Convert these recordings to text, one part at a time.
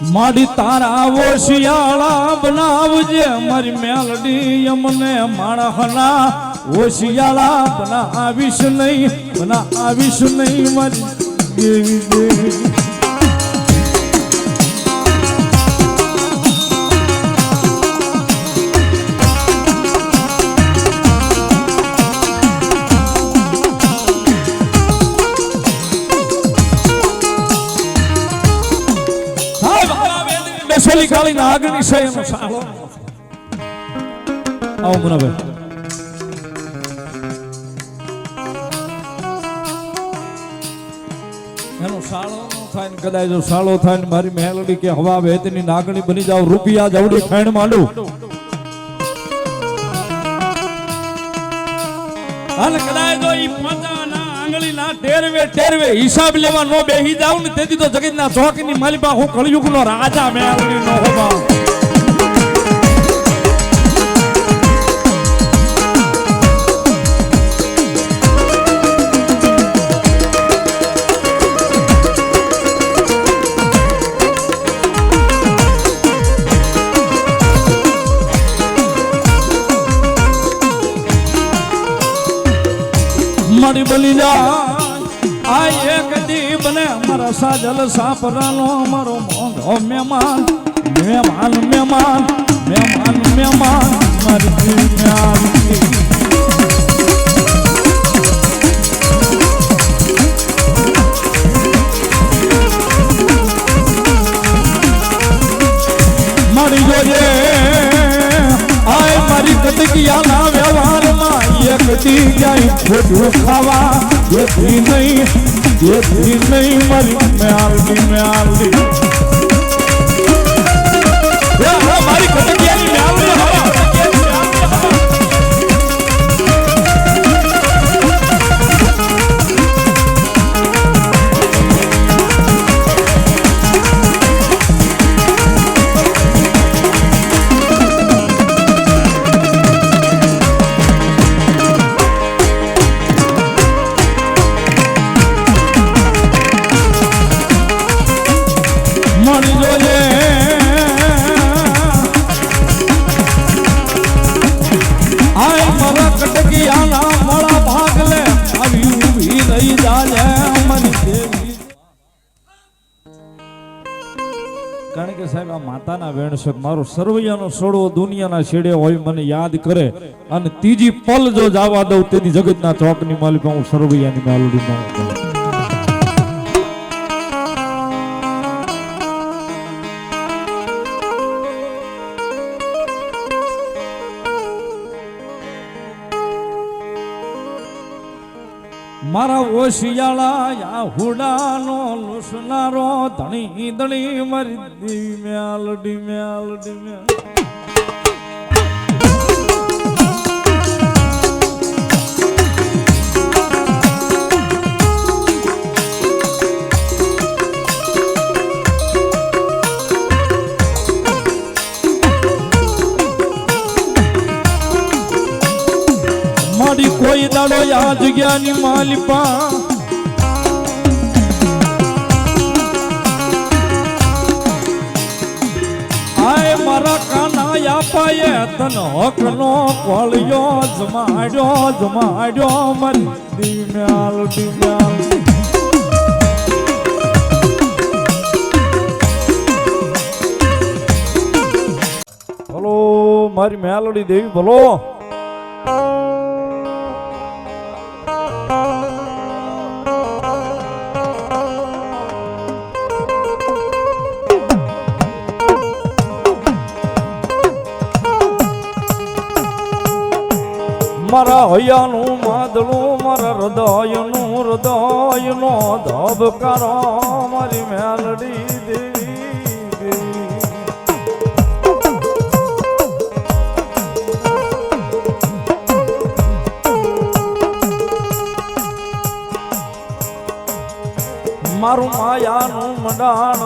માડી તારા ઓશિયાળા બનાવજે મારી મેલડી અમને માણસના ઓશિયાળા બનાવીશ નહીં મારી દેવી દેવી બેસેલી કાળી ના આગની છે એનો સાળો આવો મુનાભાઈ એનો સાળો થાય ને કદાચ જો સાળો થાય ને મારી મેલડી કે હવા વેતની નાગણી બની જાવ રૂપિયા જવડી ખાણ માંડું અને કદાચ જો ઈ પોતાના આંગળી ના ટેરવે હિસાબ લેવા નો બેહી જાવ ને તેથી તો જગતના ચોકની માલિપા હું કળયુગનો રાજા મેલડી નો હોવા મારી બલી જા આ એક દી બને મારા સાજલ સાપરાનો અમારો મોંઘો મહેમાન મારી મારી જોજે આય મારી કટકિયાના વ્યવહારમાં એક દી જાય ખોટું ખાવા જેથી નહીં મારી મેલડી મારી કટકિયાની કારણ કે સાહેબ આ માતાના વેણસક મારો સર્વૈયાનો સોડવો દુનિયાના છેડે હોય મને યાદ કરે અને ત્રીજી પલ જો જવા દઉં તેની જગતના ચોકની માલિકા હું સર્વૈયાની મેલડી માં મારા ઓશિયાળા હુડાનો લુસનારો ધણી ધણી મારી દેવી મેલડી મારી કોઈ દાડો આ જગ્યાની માલિપા આય મારા કાના આપાએ તન હકનો કોળિયો જમાડ્યો મારી મેલડી બોલો મારી મેલડી દેવી બોલો મારા હૈયાનું માદળું મારા હૃદયનો ધબકારો મારી મેલડી દેવી મારું માયાનું મંડાણ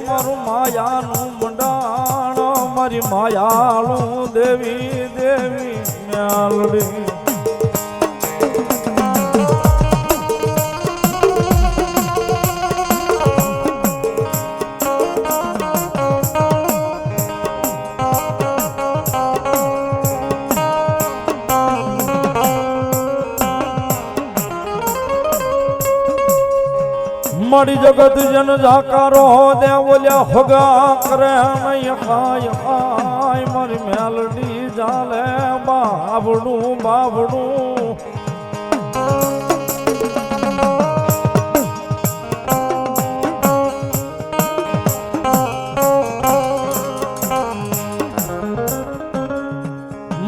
મારું માયાનું મંડાણ મારી માયાળું દેવી મેલડી મારી જગત જન જાકારો દે બોલ્યા હોગા કરે નહીં હાય હાય મારી મેલડી જાલે બાવડું બાવડું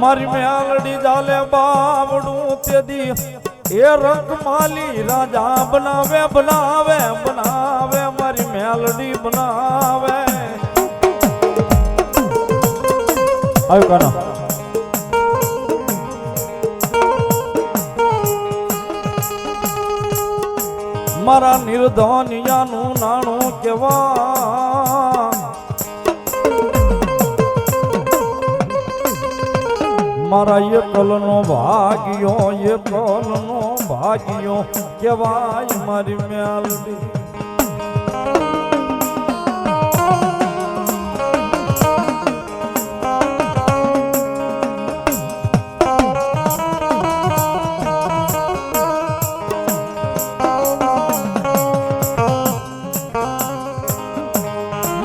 મારી મેલડી જાલે બાવડું તેદી એ રંગમાલી રાજા બનાવે બનાવે બનાવે મારી મેલડી બનાવે આયો કાના મારા નિર્ધનિયાનું નાણું કેવા મારા એકલનો ભાગ્યો કેવાય મારી મેલડી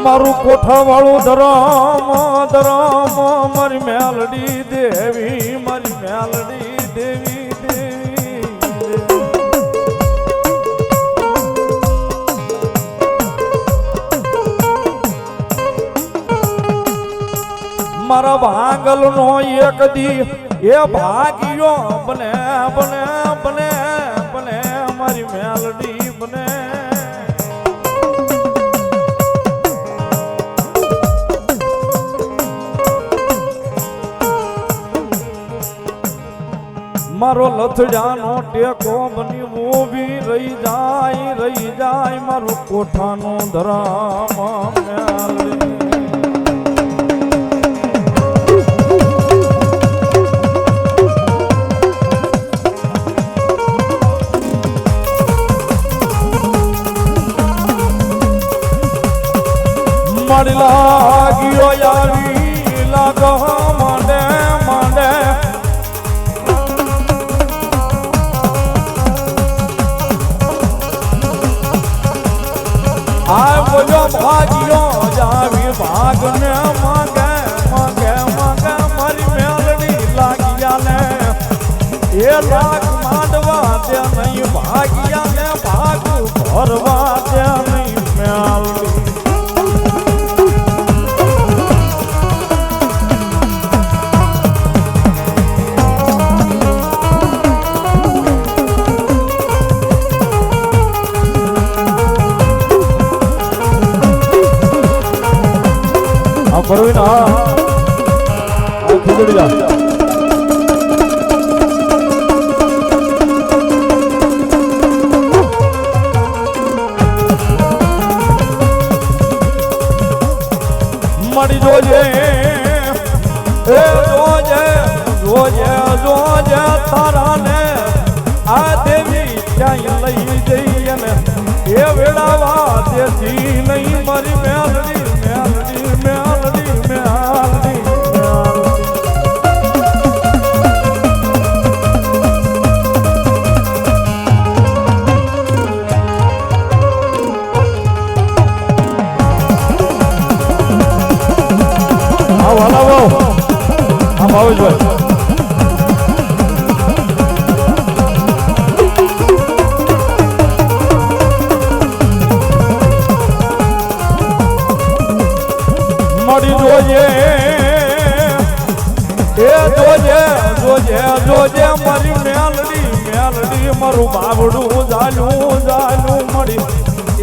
મારું કોઠા વાળું ધરામ ધરામ મારી મેલડી દેવી મારી મેલડી દેવી દેવી મારા ભાંગલ નો એક દી એ ભાગ્યો બને બને બને બને મારી મેલડી બને મારો લથડાનો ટેકો બની ઊભી રહી જાય મારો કોઠાનો ધરામ મારી લાગ્યો આવી લાગો માંડે માંડે આ બોલો ભાગ્યો જાવી ભાગને માંગે માંગે માંગે મારી મેલડી લાગ્યા ને એ લાખ માંડવા દે નહીં ભાગ્યા ને ભાગું ભરવા દે નહીં મેલડી પરવીન હા ખીજડી જા મળી જોજે એ જોજે જોજે જોજે તારાને આ દેવી ક્યાંય લઈ જઈએ ને એ વેળાવા દેતી નહીં મારી મેલડી મેલડી મેલડી મેલડી આવો હલાવો આમ આવો જ ભાઈ જોજે એ જોજે જોજે જોજે મારી મેલડી મેલડી મારું બાવડું જાલું જાલું મળી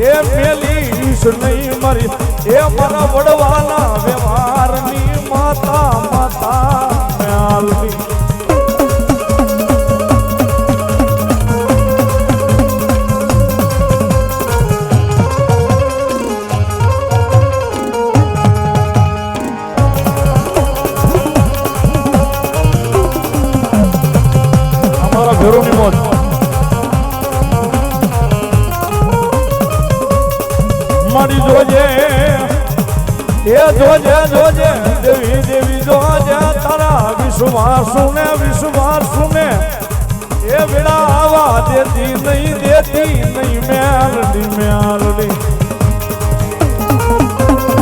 એ મેલીશ નહીં મરી એ મારા વડવાના વ્યવહારની માતા માતા મેલડી ઘરોની મોજ મારી જોજે એ જોજે જોજે દેવી દેવી જોજે તારા વિશ્વાસુ ને એ વેળા આવા દેતી નહીં મેલડી મેલડી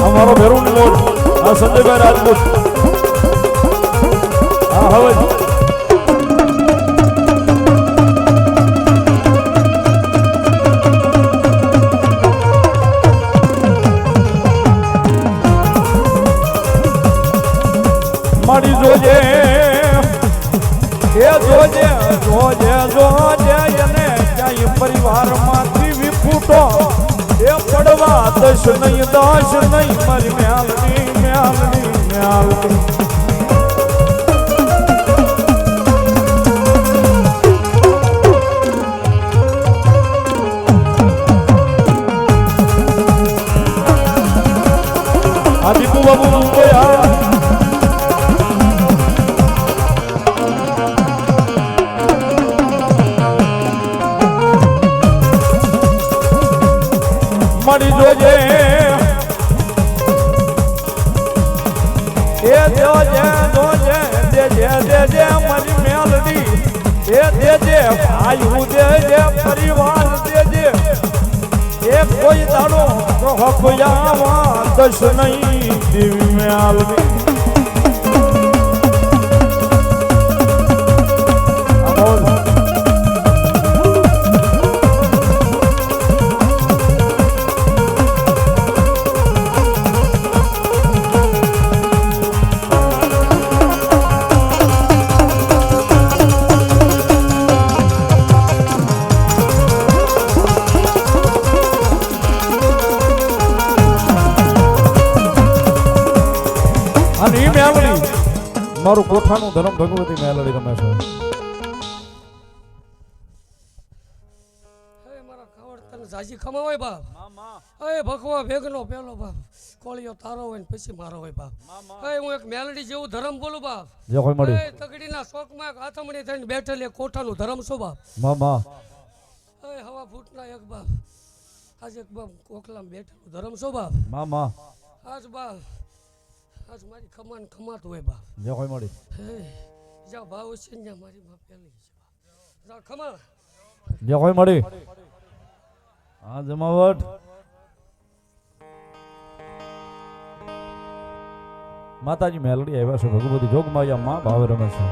અમારો ભેરું લોટ આ સંજયભાઈ રાજપૂત હા હવે મારી જોજે એ જોજે જોજે જોજે એને ક્યાંય પરિવારમાંથી વિખૂટો એ પડવા દશ નહીં મારી મેલડી મેલડી મેલડી આ દીપુ બાબુ ગયા મળી જોજે એ જોજે જોજે દેજે દેજે મારી મેલડી એ દેજે ભાઈ દેજે પરિવાર દેજે એ કોઈ દાડો કહ્યાવા દશ નહીં દેવી મેલડી મારું કોઠાનું ધર્મ ભગવતી મેલડી રમે છે મારા ખાવડ તને જાજી ખમાવાય બાપ એ ભગવા ભેગનો પેલો બાપ કોળિયો તારો હોય ને પછી મારો હોય બાપ હું એક મેલડી જેવું ધર્મ બોલું બાપ જે કોઈ મળી તગડીના શોકમાં એક આથમણી થઈને બેઠેલી કોઠાનું ધર્મ શું બાપ મામા હવા ફૂટના એક બાપ આજ એક બાપ કોકલામાં બેઠેલું ધર્મ શું બાપ મામા આજ બાપ આજ મારી ખમાન ખમાત હોય બાપ જે કોઈ મળી જા ભાવ છે ને મારી બાપ પેલી જા ખમા જે કોઈ મળી હા જમાવટ માતાજી મેલડી આવ્યા છે ભગવતી જોગમાયા માં ભાવે રમે છે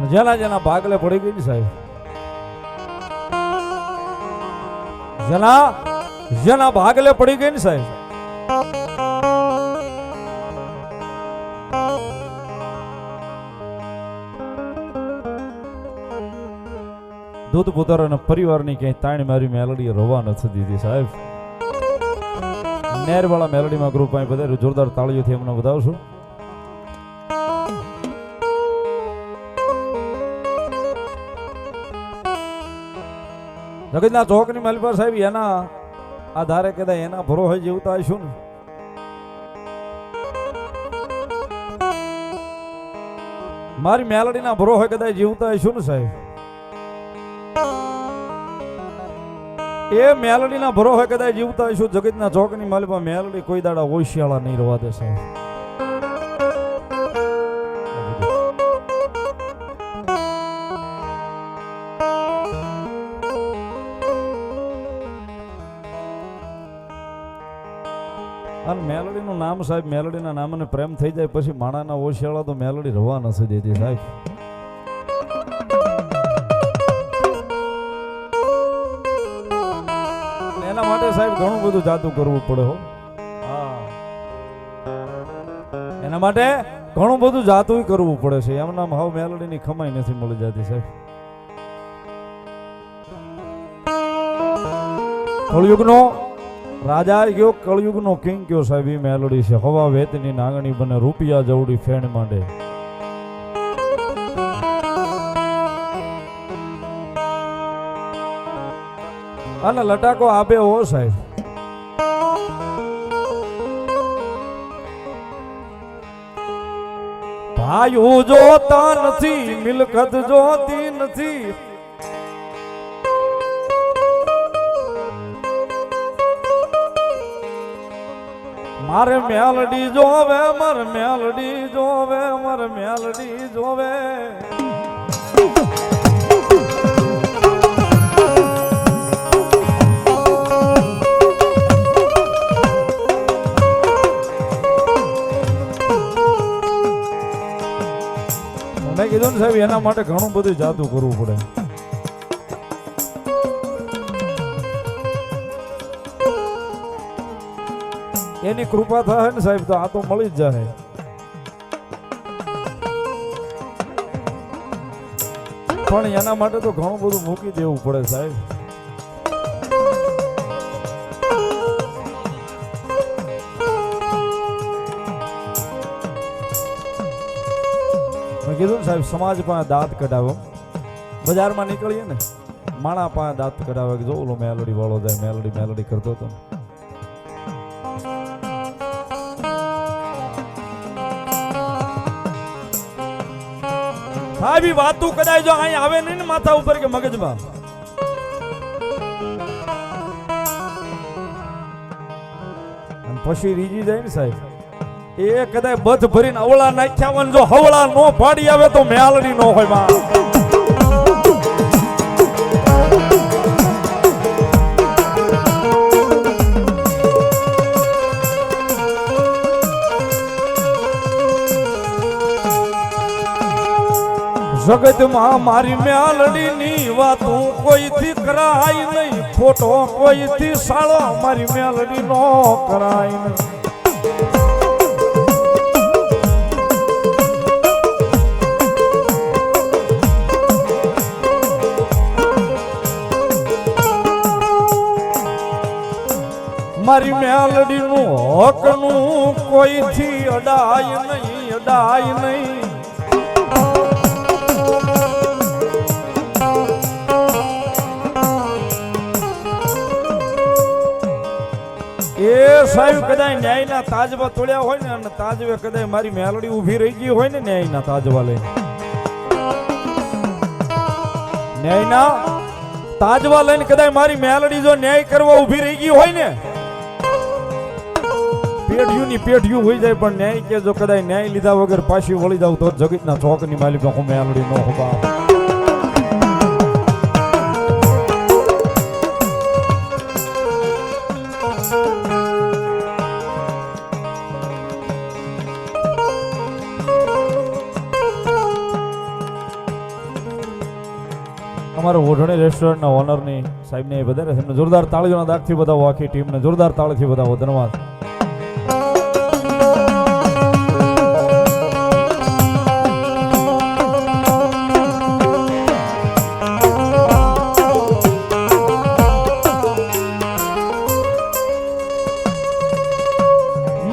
જેના જેના ભાગલે પડી ગઈ ને સાહેબ જેના ભાગલે પડી ગઈ ને સાહેબ દૂધ પુત્ર અને પરિવારની ક્યાંય તાણી મારી મેલડી રોવા નથી દીધી સાહેબ નેરવાળા મેલડીમાં ગ્રુપ અહીં બધા જોરદાર તાળીઓથી એમને બતાવશું જગતના ચોકની માલિપા સાહેબ એના આધારે કદાચ એના ભરોસે જીવતા હશું ને મારી મેલડીના ભરોસે કદાચ જીવતા હશું ને સાહેબ એ મેલડીના ભરોસે કદાચ જીવતા હશું જગતના ચોકની માલિપા મેલડી કોઈ દાડા ઓશિયાળા નહીં રવા દે સાહેબ અને મેલડીનું નામ સાહેબ મેલડીના નામને પ્રેમ થઈ જાય પછી માણાના ઓશિયાળા તો મેલડી રવા નથી દેતી સાહેબ એના માટે સાહેબ ઘણું બધું જાતું કરવું પડે હો એના માટે ઘણું બધું જાતું કરવું પડે છે એમના ભાવ મેલડીની ખમાઈ નથી મળી જતી સાહેબ કળયુગનો રાજા ગયો કળયુગનો કિંગ કયો સાહેબ ઈ મેલડી છે હવા વેતની નાગણી બને રૂપિયા જવડી ફેણ માંડે અને લટાકો આપે હો સાહેબ ભાઈ જોતા નથી મિલકત જોતી નથી મારે મેલડી જોવે મારે મેલડી જોવે મારે મેલડી જોવે મેં કીધું ને સાહેબ એના માટે ઘણું બધું જાતું કરવું પડે. એની કૃપા થાય ને સાહેબ તો આ તો મળી જ જાય. પણ એના માટે તો ઘણું બધું મૂકી દેવું પડે સાહેબ. મેં કીધું ને સાહેબ સમાજ પાસે દાંત કઢાવો. બજારમાં નીકળીએ ને માણા પાસે દાંત કઢાવે કે જો ઓલો મેલોડી વાળો જાય મેલોડી મેલોડી કરતો હતો. આવી વાતું કદાચ જો અહીં આવે નહીં ને માથા ઉપર કે મગજમાં પછી રીજી જાય ને સાહેબ એ કદાચ બધ ભરીને અવળા નાખ્યા હોય જો હવળા નો પાડી આવે તો મેલડી નો હોય માં. જગતમાં મારી મેલડી ની વાતું કોઈથી કરાય નહીં ખોટો કોઈથી સાળો મારી મેલડી નો કરાય નહીં. મારી મેલડી નું હક નું કોઈથી અડાય નહીં અડાય નહીં. એ સાહેબ કદાચ ન્યાયના તાજવા તોડ્યા હોય ને અને તાજવે કદાચ મારી મેલડી ઊભી રહી ગઈ હોય ને ન્યાયના તાજવા લઈને ન્યાયના તાજવા લઈને કદાચ મારી મેલડી જો ન્યાય કરવા ઊભી રહી ગઈ હોય ને પેઢિયું ની પેઢિયું હોઈ જાય પણ ન્યાય કે જો કદાચ ન્યાય લીધા વગર પાછી વળી જાવ તો જગતના ચોકની માલિક હું મેલડી નો હોબા. અમારા ઓઢણી રેસ્ટોરન્ટના ઓનરની સાહેબને વધારે એમને જોરદાર તાળીઓના દાગથી બતાવો. આખી ટીમને જોરદાર તાળીથી બતાવો. ધન્યવાદ.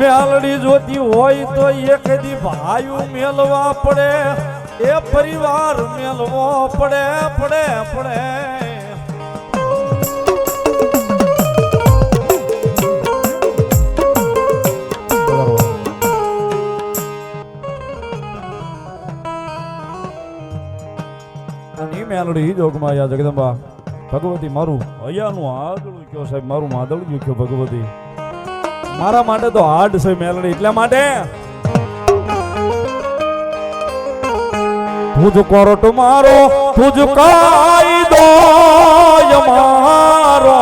મેલડી જોતી હોય તો એક દી ભાઈઓ મેલવા પડે એ પરિવાર મેલવો પડે પડે પડે. મેલડી જોગમાયા જગદંબા ભગવતી મારું હૈયાનું હાદળું કયો સાહેબ મારું માદળું કયો ભગવતી મારા માટે તો હાડ છે મેલડી. એટલા માટે તુજ કોરટ મારો તુજ કાયદો મારો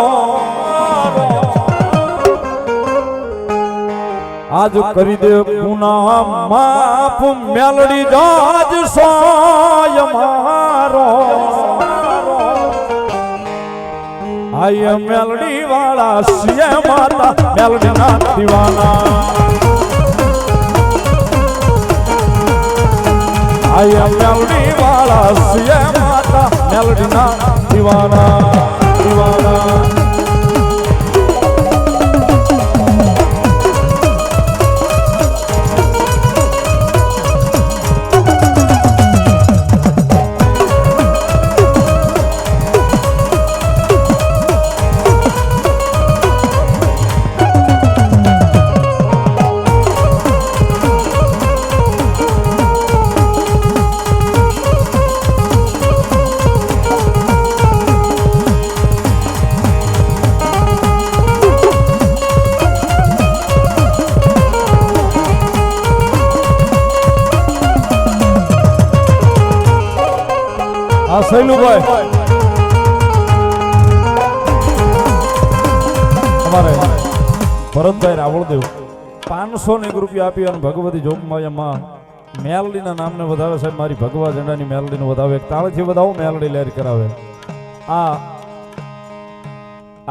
આજ કરી દે ગુના માફ મેલડી જાજ સોય મારો. આય મેલડી વાળા સિય માતા મેલડી ના દીવાના. આય મેલડી વાળા સિય માતા મેલડી ના દીવાના દીવાના. આ સૈલુભાઈ અમારે ભરતભાઈ રાવળદેવ 501 રૂપિયા આપી અને ભગવતી જોગમાયા મેલડીના નામને વધાવે સાહેબ. મારી ભગવા ઝંડાની મેલડીને વધાવે. એક તાળીથી વધાવો, મેલડી લહેર કરાવે. આ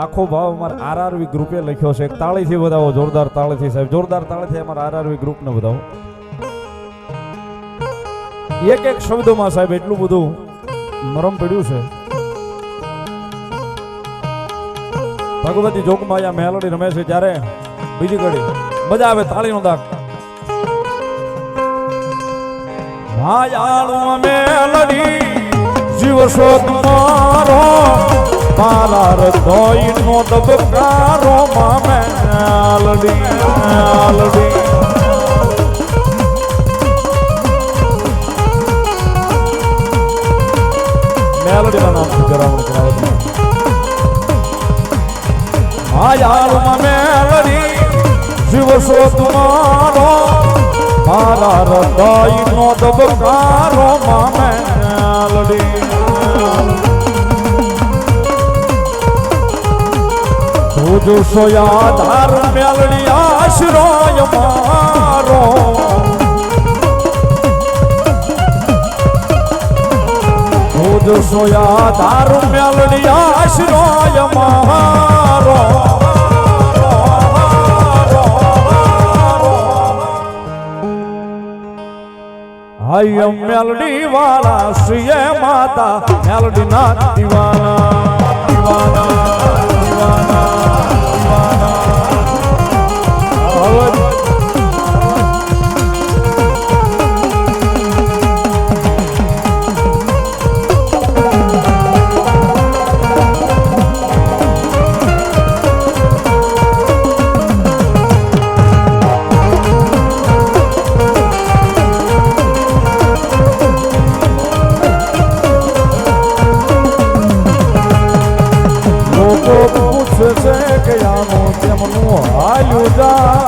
આખો ભાવ અમારે આરઆરવી ગ્રુપે લખ્યો છે. એક તાળીથી વધાવો, જોરદાર તાળીથી સાહેબ, જોરદાર તાળીથી અમારા આરઆરવી ગ્રુપને વધાવો. એક એક શબ્દોમાં સાહેબ એટલું બધું નરમ પડ્યું છે. ભગવતી જોગમાયા મેલડી રમે છે ત્યારે બીજી ઘડી મજા આવે, તાળીનો દાગ. માયાળુ મેલડી જીવ છો તમારો, મારા હૃદયનો ધબકારો મેલડી મેલડી. મેલડીના નામથી કરાવણ કરાવે. માયાળુ મેલડી જીવ છો તમારો, મારા હૃદયનો ધબકારો મેલડી. તું સોયા ધાર મેલડી આશ્રય મારો, તું સોયા ધાર મેલડી આશ્રય મારો. હાય મેલડી વાળા શ્રીએ માતા મેલડી ના દીવાના દીવાના દીવાના દીવાના. પૂછશે કે આનું તેમનું હાલ્યું જા.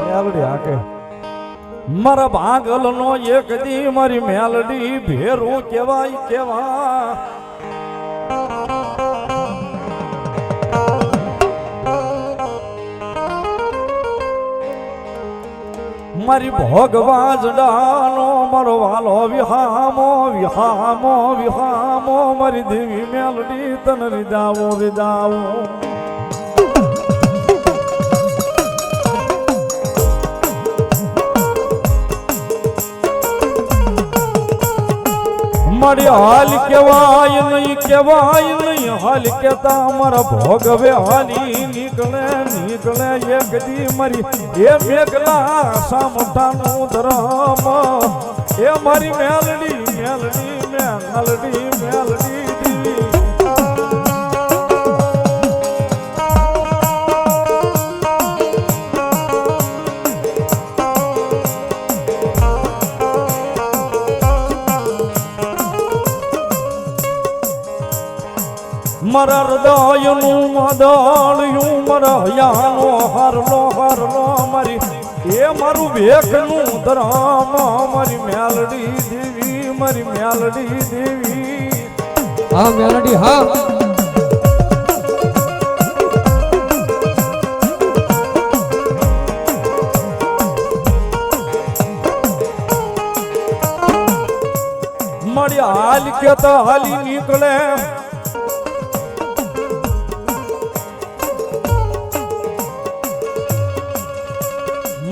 મેલડી હાકે મારા ભાગલ નો એક દી મારી મેલડી ભેરું કેવાય કેવા. મારી ભોગવા જડાનો મારો વાલો વિહામો વિહામો વિહામો. મારી દેવી મેલડી તન રીદાવો રીદાવો. મારી હાલ કેવાય નહીં હાલ કેતા મારા ભોગવે હાલી નીકળે નીકળે. એક દી મારી એ મેઘલા સામઠાનું ધરમ, એ મારી મેલડી મેલડી મેલડી મેલડી. મારા હૃદયનું મદળ્યું મારા હૈયાનો હારલો હારલો. મારી એ મારું ભેખનું ધરામ મારી મેલડી દેવી મારી મેલડી દેવી. હા મેલડી હા. મારી હાલ કેતા હાલી નીકળે.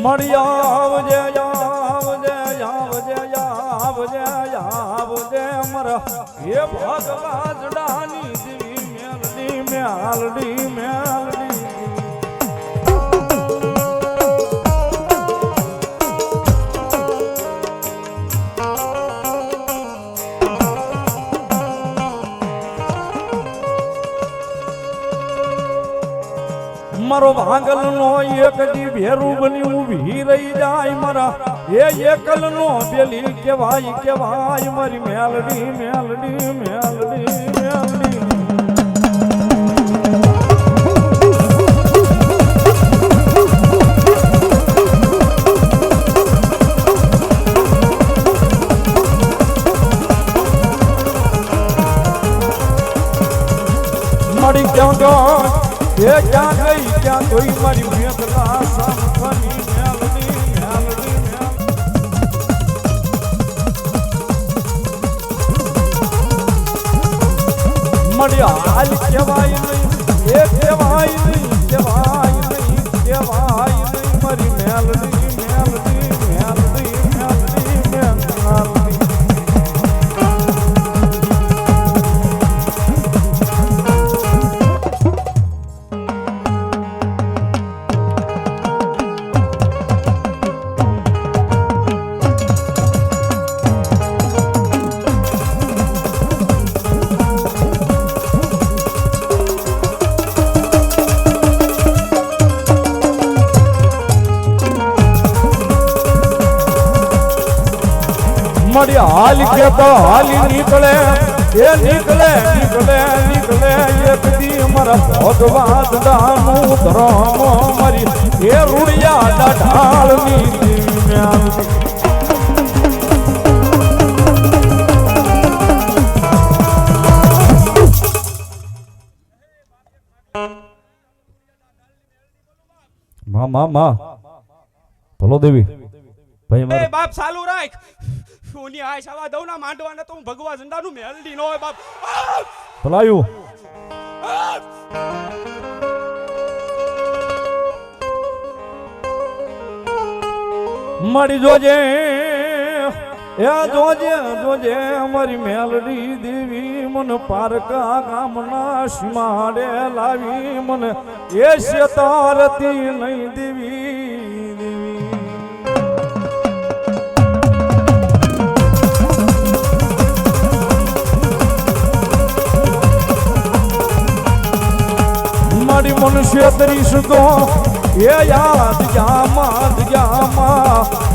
મળી આવજે આવજે આવજે આવજે આવજે મારા એ ભગવા જડાની દેવી મેલડી મેલડી મેલડી. મારો ભાંગલ નો એક દી ભેરું બન્યું ઊભી રહી જાય. મારા એ એકલ નો પેલી કેવાય કેવાય. મારી મેલડી મેલડી મેલડી મેલડી. ક્યાં ગઈ એ ક્યાં ગઈ ક્યાં ગઈ મારી મેઘલા સામખાની મેલડી મેલડી મળ્યા હાલ કહેવાય નહીં એ કહેવાય નહીં કહેવાય નહીં કહેવાય નહીં મારી મેલડી મેલડી મેલડી મેલડી મેલડી મળ્યા હાલ કેતો હાલી નીકળે એ નીકળે નીકળે નીકળે એક દી મારા ભગવાન દાનું ધર્મ મારી એ રૂડિયા ઢાળ ની માં ભલો દેવી ભાઈ એ બાપ ચાલુ રાખ ઓની આય સાવા દઉં ના માંડવાના તો હું ભગવા ઝંડાનું મેલડી નો હોય બાપ ભલાયું મળી જોજે એ જોજે જોજે અમારી મેલડી દેવી મન પારકા ગામના સીમાડે લાવી મને એ શેતારતી નહીં દેવી મારી મનુષ્ય તરીશ તો એ યાદ જામાં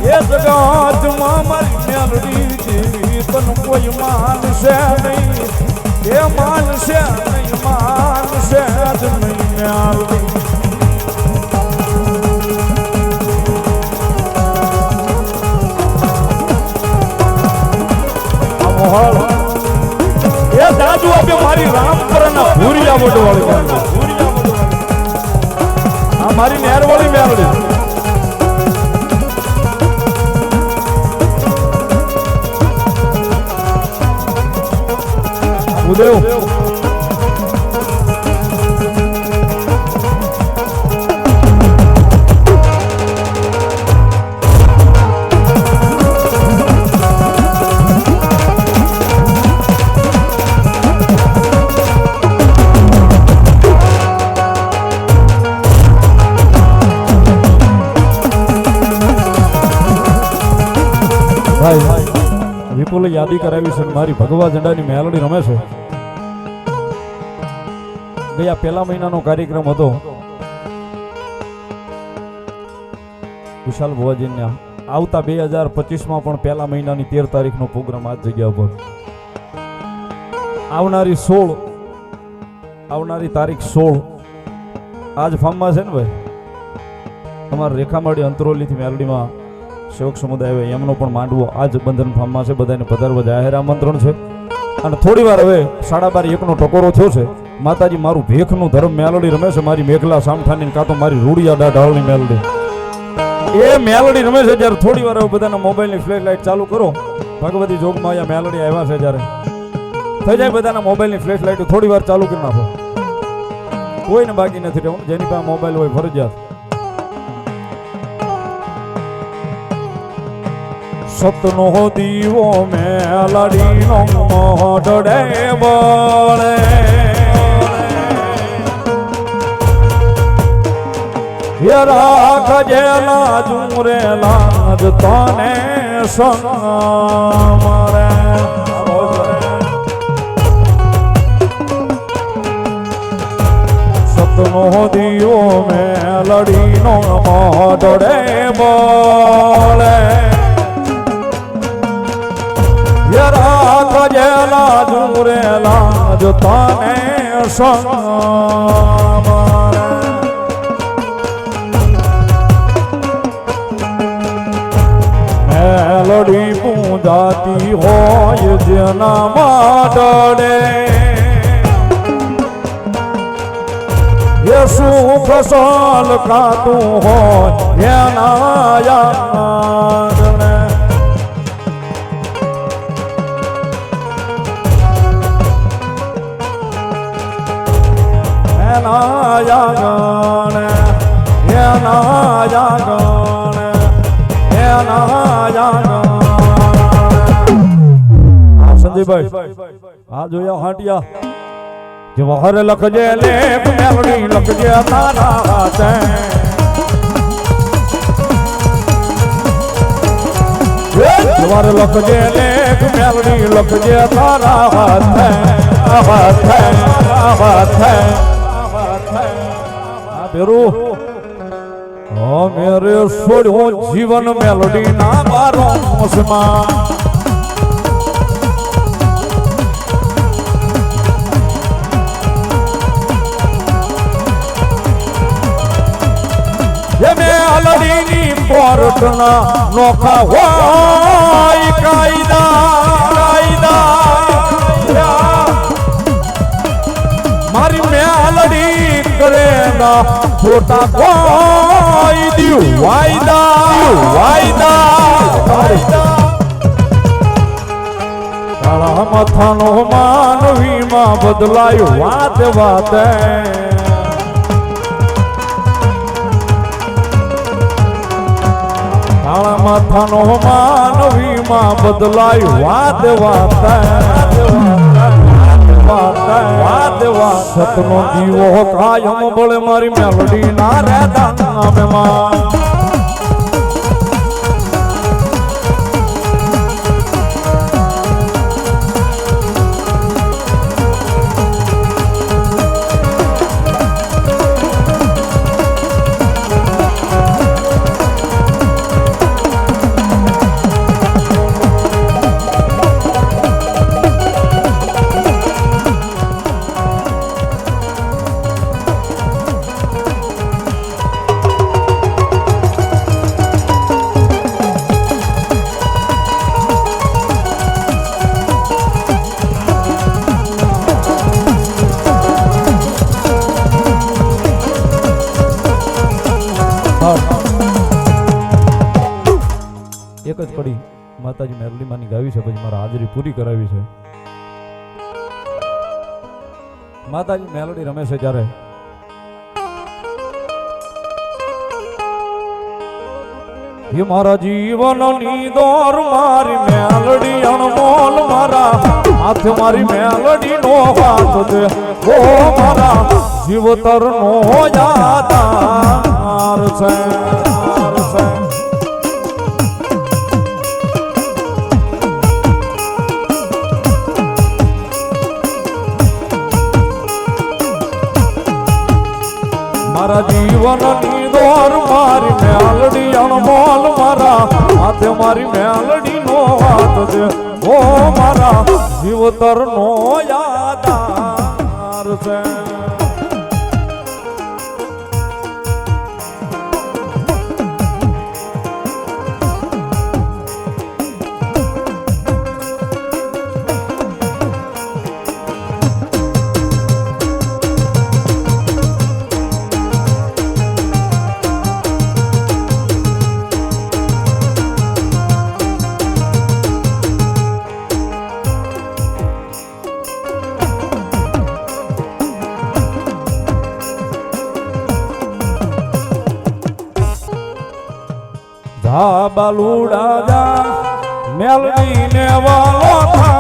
એ જગતમાં મારી મેલડી દેવી તન કોઈ માનશે નહીં એ માનશે નહીં માનશે જ નહીં મેલડી એ દાદુ આપે મારી રામપરાના ભૂરિયા વડવાળી આ મારી નહેરવાળી મેલડી ઉદેવ વિપુલે યાદી કરાવી છે મારી ભગવા ઝંડાની મેલડી રમે છે ગયા પહેલા મહિનાનો કાર્યક્રમ હતો વિશાલ ભુવાજીને આવતા 2025માં પણ પહેલા મહિનાની 13 તારીખનો પ્રોગ્રામ આ જગ્યા પર આવનારી તારીખ 16 આજ ફાર્મમાં છે ને ભાઈ અમારા રેખામાળી અંતરોલીથી મેલડીમાં સેવક સમુદાય એમનો પણ માંડવો આજ બંધન ફાર્મમાં છે બધાને પધારવા જાહેર આમંત્રણ છે અને થોડી વાર હવે 12:30 ટકોરો થયો છે માતાજી મારું ભેખનું ધર્મ મેલડી રમે છે મારી મેઘલા સામઠાની કાં તો મારી રૂડિયા ઢાળની મેલડી એ મેલડી રમે છે જ્યારે થોડી વાર હવે બધાના મોબાઈલની ફ્લેશ લાઇટ ચાલુ કરો ભગવતી જોગમાં અહીંયા મેલડી આવ્યા છે જ્યારે થઈ જાય બધાના મોબાઈલની ફ્લેશ લાઇટ થોડી વાર ચાલુ કરી નાખો કોઈને બાકી નથી રહેવું જેની પાસે મોબાઈલ હોય ફરજિયાત સતનો દીવો મેલડીનો મોઢડે બળે એ રાખજે લાજુ રે લાજ તને સંગમરે સતનો દીવો મેલડીનો મોઢડે બળે રાખજે લાજુ રે લાજ તને સંગમરે મેલડી પૂજાતી હોય જેના માટડે એ સુખ સોલ કાતું હોય એના યાદને એના યાદને એના યાદને એના યાદને સંજયભાઈ આ જોયા હાટિયા જવાહર લખજે લેખ મેલડી લખજે તારા હાથે જવાહર લખજે લેખ મેલડી લખજે તારા હાથે હાથે હાથે આ બેરું ઓ મેરે છોડ્યો જીવન મેલડી ના મારો મોસમાં મેલડીની પોરટના નોખા હોય કાયદા મારી મેલડી કરે ના ખોટા કોઈ દ્યું વાયદા કાળા માથાનો માનવીમાં બદલાયું વાતે કાળા માથાનો માનવીમાં બદલાયું વાત સતનો દીવો કાયમ બળે મારી મેલડી ના રહેતા નામેમાં એક જ કડી માતાજી મેલડી માની ગાવી છે પછી મારા હાજરી પૂરી કરાવી છે માતાજી મેલડી રમે છે જ્યારે ये मारा जीवन नी दौर मारी मेलडी अनमोल मारा हाथ मारी मेलडी नो हाथ दे वो मारा जीवतर नो यादार से मारा जीवन नी दौर मारी मेलडी अनमोल मारा हाथ मारी मेलडी नो हाथ दे ओ मारा जीवतर नो यादार से बालूड़ा जा मेलडी ने वालो था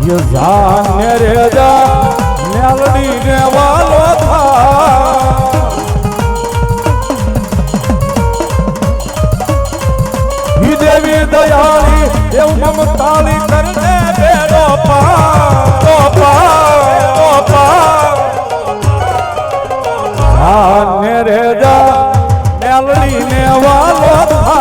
ये जाने रे जा मेलडी ने वालो था ही देवी दयाली देव ममताली करने बेड़ो मेरे जा मेलडी ने वालो था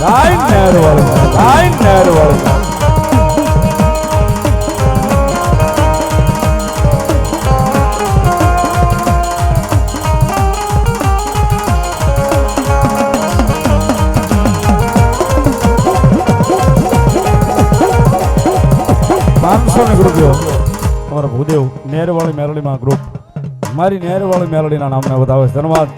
गाय नेरवल 500 ની ગ્રુપ તમારા ભૂદેવ નેરવાળી મેલડીમાં ગ્રુપ મારી નેરવાળી મેલડીના નામને વધાવે છે. ધન્યવાદ.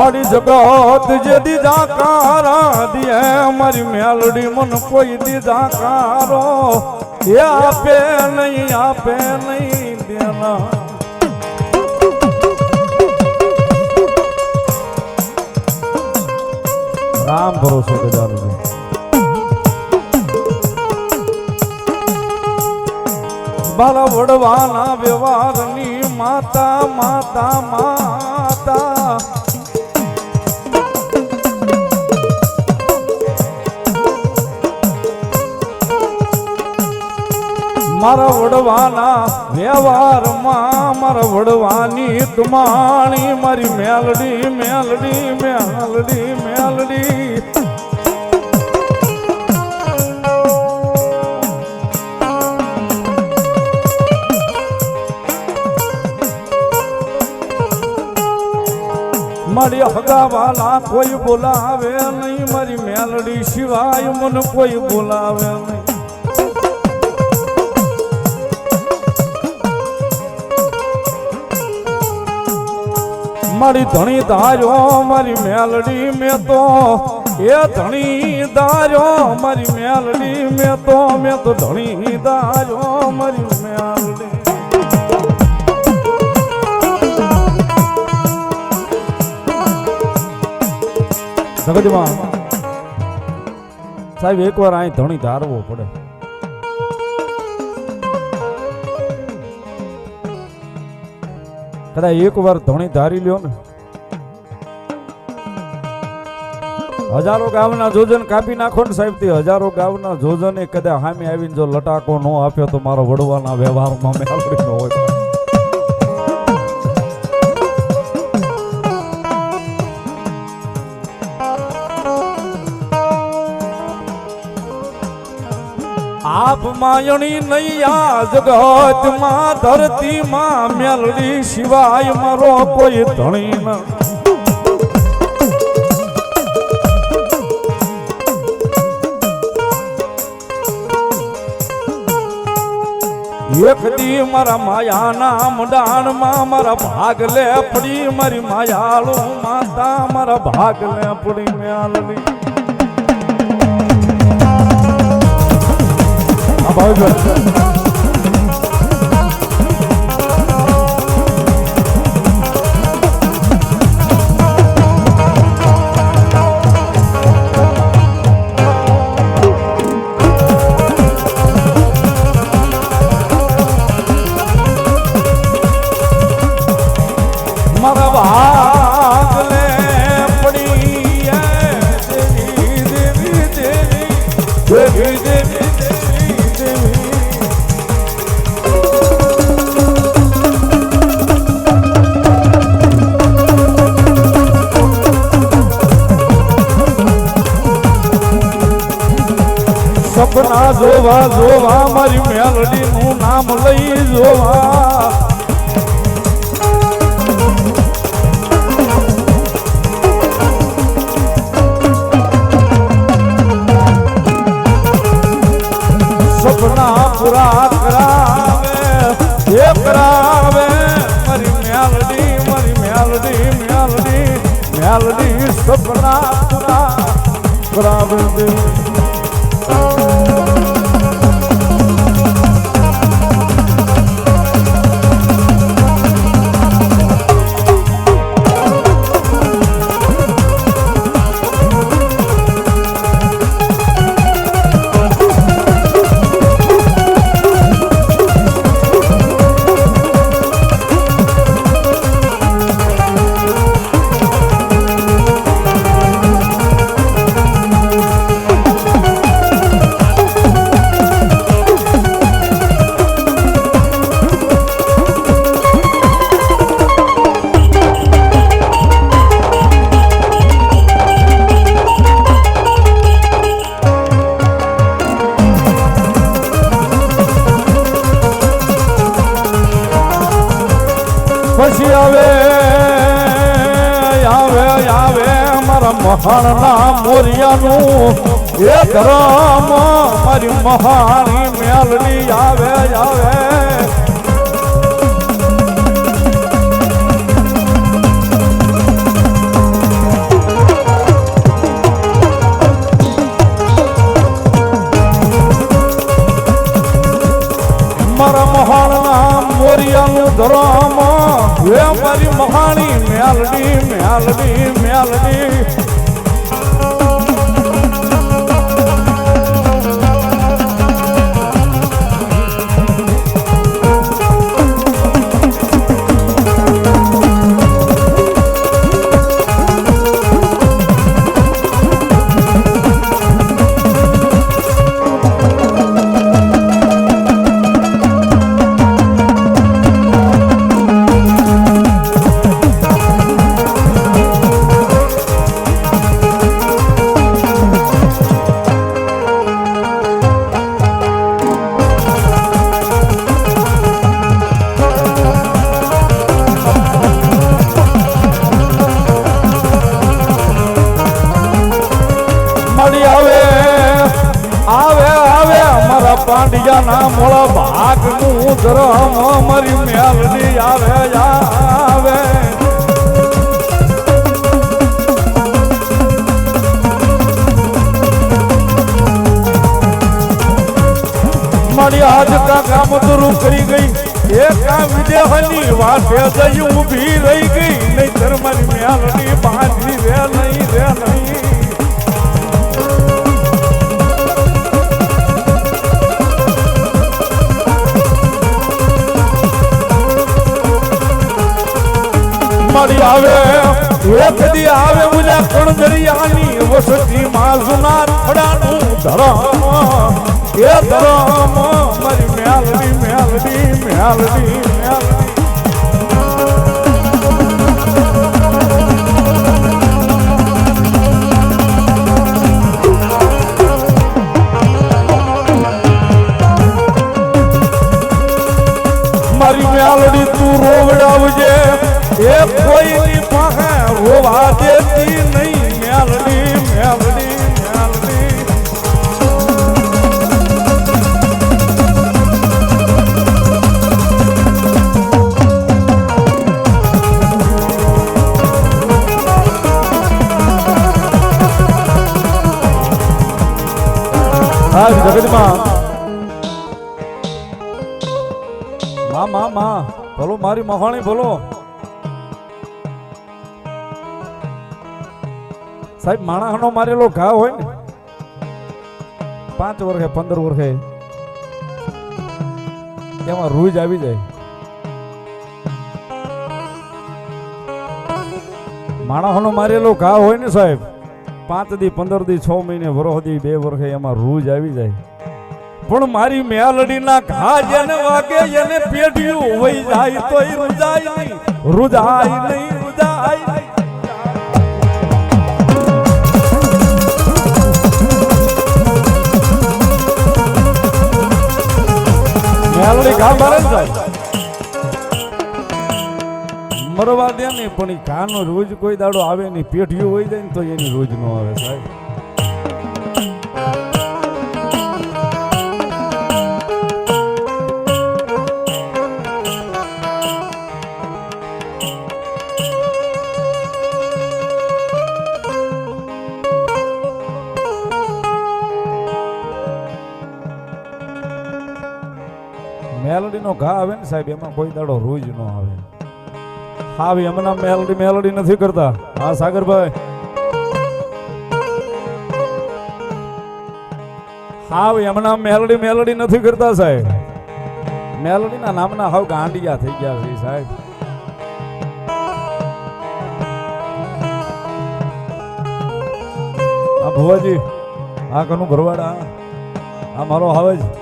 મારી જગત જે દીધા કારા દિયે મારી મેલડી મન કોઈ દીધા કારો એ આપે નહીં દેના રામ ભરોસો ગજાનો બાલા વડવાના વ્યવહારની માતા માતા માતા મારા વડવાના વ્યવહારમાં મારા વડવાની તુમાણી મારી મેલડી મેલડી મેલડી મેલડી મારી હગાવાલા કોઈ બોલાવે નહીં મારી મેલડી સિવાય મને કોઈ બોલાવે નહીં. મારી ધણી ધાર્યો મારી મેલડી મેં તો એ ધણી ધાર્યો મારી મેલડી મેં તો ધણી ધાર્યો મારી મેલડી. જગતમાં સાહેબ એકવાર અહીં ધણી ધારવો પડે. કદાચ એક વાર ધણી ધારી લ્યો ને હજારો ગામના જોજન કાપી નાખો ને સાહેબ થી હજારો ગામના જોજને કદાચ સામે આવીને જો લટાકો ન આપ્યો તો મારો વડવાના વ્યવહારમાં મેળવી ન હોય. આપ માયણી નૈયા જગત માં ધરતી માં મેલડી સિવાય મારો કોઈ ધણી ન. એક દી મારા માયાના મડાણમાં મારા ભાગ લે પડી મારી માયાળુ માતા મારા ભાગ લે પડી મેલડી. મારા ભાગ લે પડી દેવી દેવી દેવી દેવી સપના જોવા જોવા મારી મેલડી નું નામ લઈ જોવા સપના પૂરા કરાવે એ કરાવે મારી મેલડી મેલડી સપના પૂરા કરાવે દે. મળી આવે આવે આવે મારા મહાણના મોરિયાનું એ ધરમ મારી મહાણી મેલડી આવે આવે મારા મહાણના મોરિયાનું ધરમ હે મારી મહાણી મેલડી મેલડી મેલડી પાંડિયાના મોળા ભાગનું ધરમ મારી મેલડી આવે આવે મારી આજ કા કામ દૂર કરી ગઈ એક આ વિદેહની વાટે જઈ ઊભી રહી ગઈ નહીતર મારી મેલડી બાંધી રે નહીં મળી આવે એક દી આવે મુજા કણદરિયાની વસતી માં જુનાર ખડાનું ધરમ એ ધરમ મારી મેલડી મેલડી મેલડી મેલડી મારી મેલડી તું રોવડાવજે એ કોઈની પાસે રોવા દેતી નહીં મેલડી મેલડી મેલડી હા જગતમાં માં બોલો મારી મહાણી બોલો સાહેબ માણસનો મારેલો ઘા હોય ને 5 વર્ષે 15 વર્ષે એમાં રૂજ આવી જાય માણસનો મારેલો ઘા હોય ને સાહેબ 5 દી 15 દી 6 મહિને વર્ષ દી 2 વર્ષે એમાં રૂજ આવી જાય પણ મારી મેલડીના ઘા જેને વાગે એને પેઢિયું વહી જાય તો એ રૂજાય નહીં રૂજાય નહીં રૂજાય મેલડી ઘા મારે જાય મરવા દે નહીં પણ એ ઘાનો રોજ કોઈ દાડો આવે નહીં પેઢિયું વહી જાય ને તો એની રોજ નો આવે સાહેબ મેલડી નો ઘા આવે ને સાહેબ એમાં કોઈ દાડો રોજ નો આવે હાવી હમણાં મેલડી નથી કરતા હા સાગરભાઈ હાવી હમણાં મેલડી નથી કરતા સાહેબ મેલડી ના નામના હાવ ગાંડિયા થઈ ગયા છે સાહેબ આ ભુવાજી આ કનું ભરવાડા આ મારો હાવે જ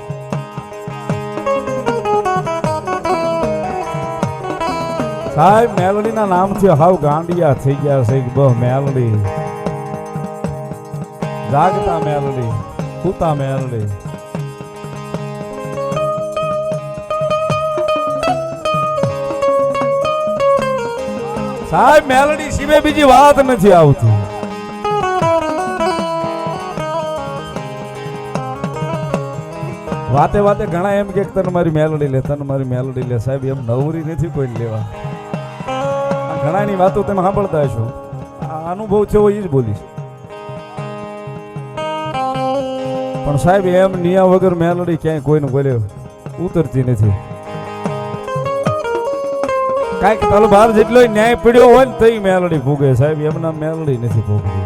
સાહેબ મેલડી ના નામથી હાવ ગાંડિયા થઈ ગયા છે બહુ મેલડી જાગતા મેલડી સૂતા મેલડી સાહેબ મેલડી સિવાય બીજી વાત નથી આવતી. વાતે વાતે ઘણા એમ કે તને મારી મેલડી લે, તને મારી મેલડી લે. સાહેબ એમ નવરી નથી કોઈ લેવા. ઘણાની વાતો તમે સાંભળતા હશો. આ અનુભવ છે એ જ બોલીશ. પણ સાહેબ એમ નિયા વગર મેલડી ક્યાંય કોઈને બોલે ઉતરતી નથી. કાંઈક તલવાર જેટલો ન્યાય પડ્યો હોય ને તઈ મેલડી ભૂગે. સાહેબ એમના મેલડી નથી ભૂગતી.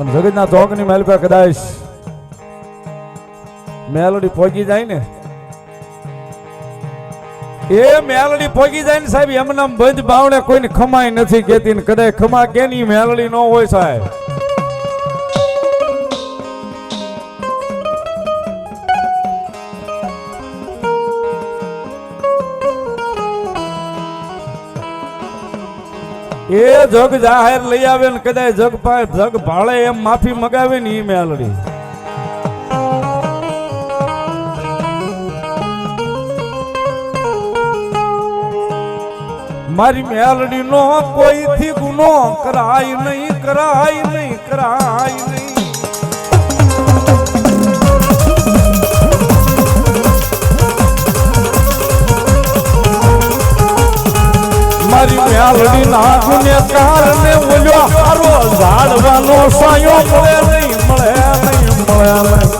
અને જગતના ચોકની માલિકા કદાચ મેલડી પોગી જાય ને, એ મેલડી પોગી જાય ને સાહેબ એમના બંધ બાવણે કોઈને ખમાય નથી કેતી ને કદાચ ખમા કેની મેલડી ન હોય સાહેબ. એ જગ જાહેર લઈ આવે ને કદાચ જગ ભાળે એમ માફી મગાવે ને ઈ મેલડી. મારી મેલડી નો કોઈથી ગુનો કરાય નહીં, કરાય નહીં, કરાય નહીં. મારી મેલડી ના ગુને કારણે ઓલ્યો હારો ઝાડવાનો સાયો મળે નહીં, મળે નહીં, મળે નહીં.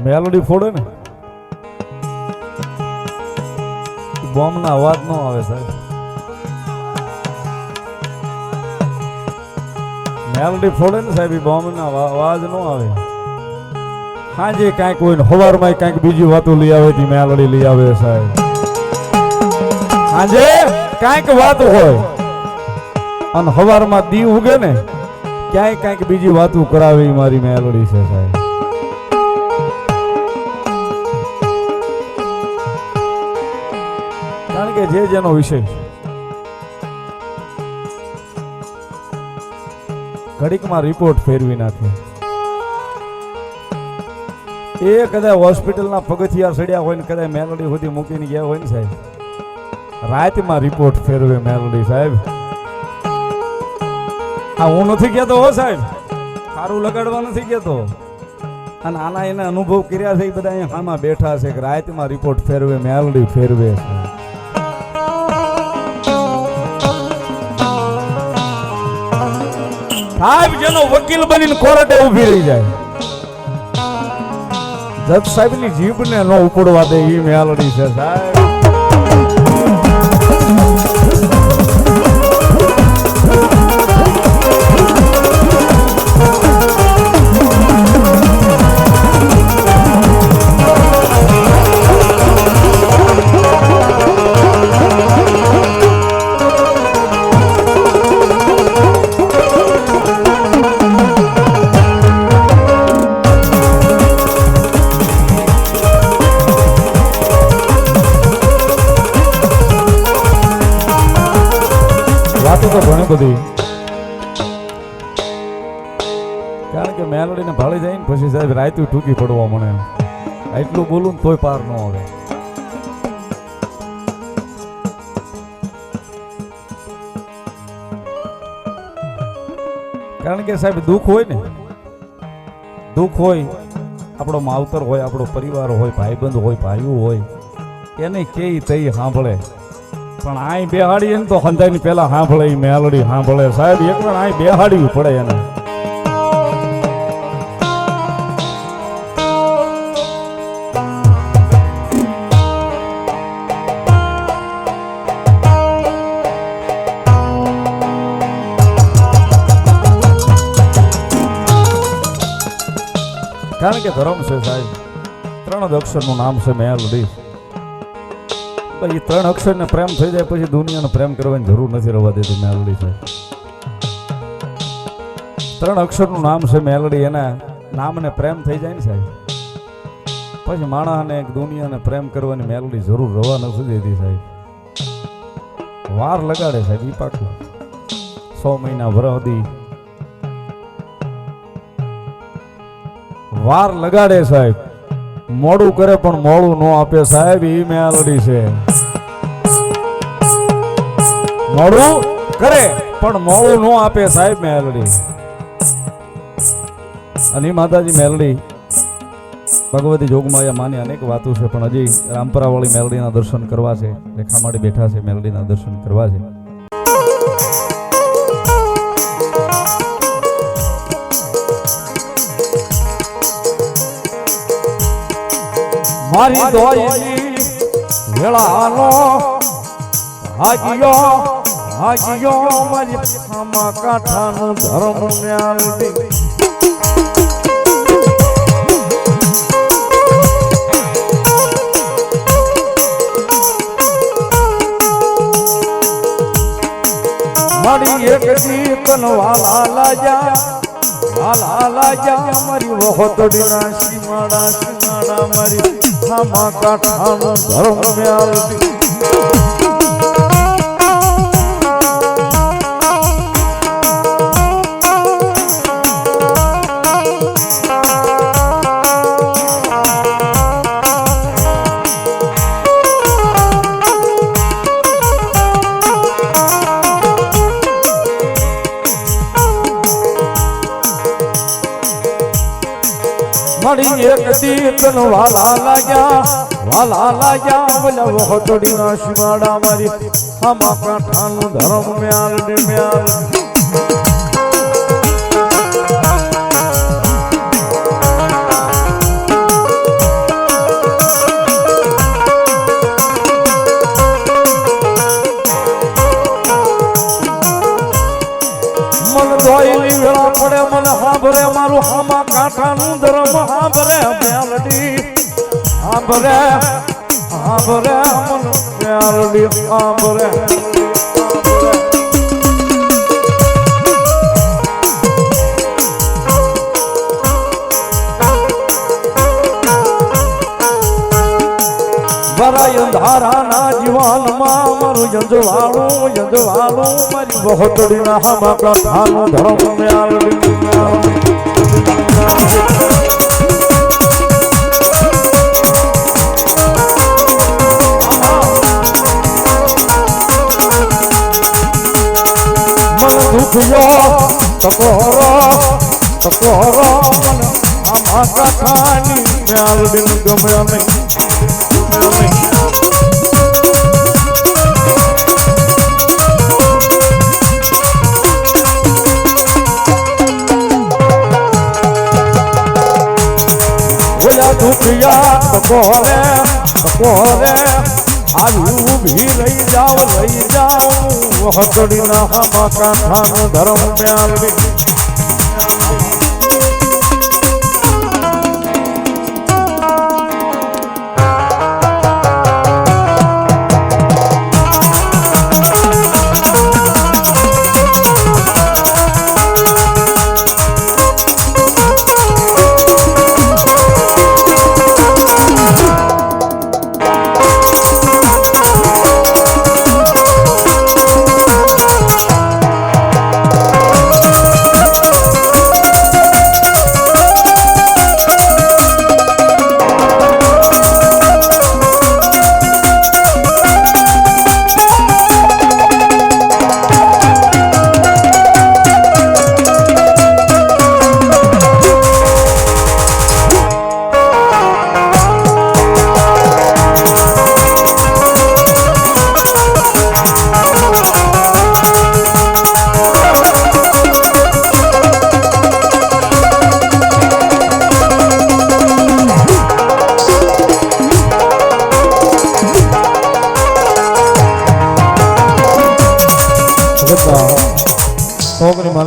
મેલડી ફોડે ને બોમ્બ ના અવાજ નો આવે સાહેબ. મેલડી ફોડે ને સાહેબ બોમ્બ ના અવાજ નો આવે. હાજે કાંઈક હોય ને સવારમાં કાંઈક બીજી વાતો લઈ આવે તી મેલડી લઈ આવે સાહેબ. હાજે કાંઈક વાત હોય અને સવારમાં દી ઉગે ને ક્યાંય કાંઈક બીજી વાતો કરાવે મારી મેલડી છે સાહેબ. કારણ કે જે જેનો વિષય ઘડીકમાં રિપોર્ટ ફેરવી નાખે. એ કદાચ હોસ્પિટલના પગથિયા સડ્યા હોય ને કદાચ મેલડી સુધી મૂકીને ગયા હોય ને સાહેબ, રાતમાં રિપોર્ટ ફેરવે મેલડી સાહેબ. આ હું નથી કહેતો હો સાહેબ, સારું લગાડવા નથી કહેતો. અને આના એને અનુભવ કર્યા છે એ બધા અહીંયા આમાં બેઠા છે કે રાતમાં રિપોર્ટ ફેરવે મેલડી ફેરવે છે. સાહેબ જેનો વકીલ બનીને કોર્ટે ઊભી રહી જાય, જજ સાહેબ ની જીભ ને ન ઉપડવા દે એ મેલડી છે સાહેબ. ઘણી બધી, કારણ કે મેલડી ને ભાળી જાય ને પછી સાહેબ રાયતું ટૂંકી પડવા મને એટલું બોલું ને તોય પાર ન આવે. કારણ કે સાહેબ દુઃખ હોય ને, દુઃખ હોય, આપણો માવતર હોય, આપણો પરિવાર હોય, ભાઈબંધ હોય, ભાઈઓ હોય, એને કે તઈ સાંભળે. પણ આઈ બેહાડી ને તો હંધાઈ ની પેલા સાંભળે મેલડી સાંભળે સાહેબ. એક વાર આઈ બેહાડવી પડે એને. કારણ કે ધર્મ છે સાહેબ, 3 જ અક્ષરનું નામ છે મેલડી. એ 3 અક્ષરને પ્રેમ થઈ જાય પછી દુનિયાને પ્રેમ કરવાની જરૂર નથી રહેવા દેતી મેલડી સાહેબ. 3 અક્ષરનું નામ છે મેલડી, એના નામને પ્રેમ થઈ જાય ને સાહેબ પછી માણસને દુનિયાને પ્રેમ કરવાની મેલડી જરૂર રહેવા નથી દેતી સાહેબ. વાર લગાડે સાહેબ, ઈ પાકું 100 મહિના વરહદી વાર લગાડે સાહેબ. મોડું કરે પણ મોડું ન આપે સાહેબ, ઈ મેલડી છે. મોડું કરે પણ મોડું ન આપે સાહેબ મેલડી. અને માતાજી મેલડી ભગવતી જોગમાયા માની અનેક વાતો છે, પણ હજી રામપરા વાળી મેલડીના દર્શન કરવા છે. રેખામાડી બેઠા છે, મેલડીના દર્શન કરવા છે. મારી દોયલી વેળાનો ભાગ્યો મારી આમાં કાંઠાનું ધર્મ મેલડી. મારી એક દીકન વાલા લાજા મારી વહોતડીના સીમાડા મારી આમાં કાંઠાનું ધર્મ મેલડી. મારી એક દીકન વાલા લાગ્યા બોલા વહોતડીના સીમાડા મારી આમાં કાંઠાનું ધર્મ મેલડી મેલડી. દોયલી વેળા પડે મને હાંભરે મારું હામા કાંઠાનું ધર્મ હાંભરે મેલડી. હાંભરે મન મેલડી હાંભરે. ભરાય અંધારાના જીવનમાં મારું જંજવાળું મારી વહોતડીના હામા કાંઠાનું ધર્મ મેલડી. મન દુખ્યો ટકોરો મન આમાં કાંઠાની મેલડી ગમે નહીં. દુખિયા ટકોરે આવી ઊભી લઈ જાઓ વહોતડીના હામા કાંઠાનું ધર્મ મેલડી.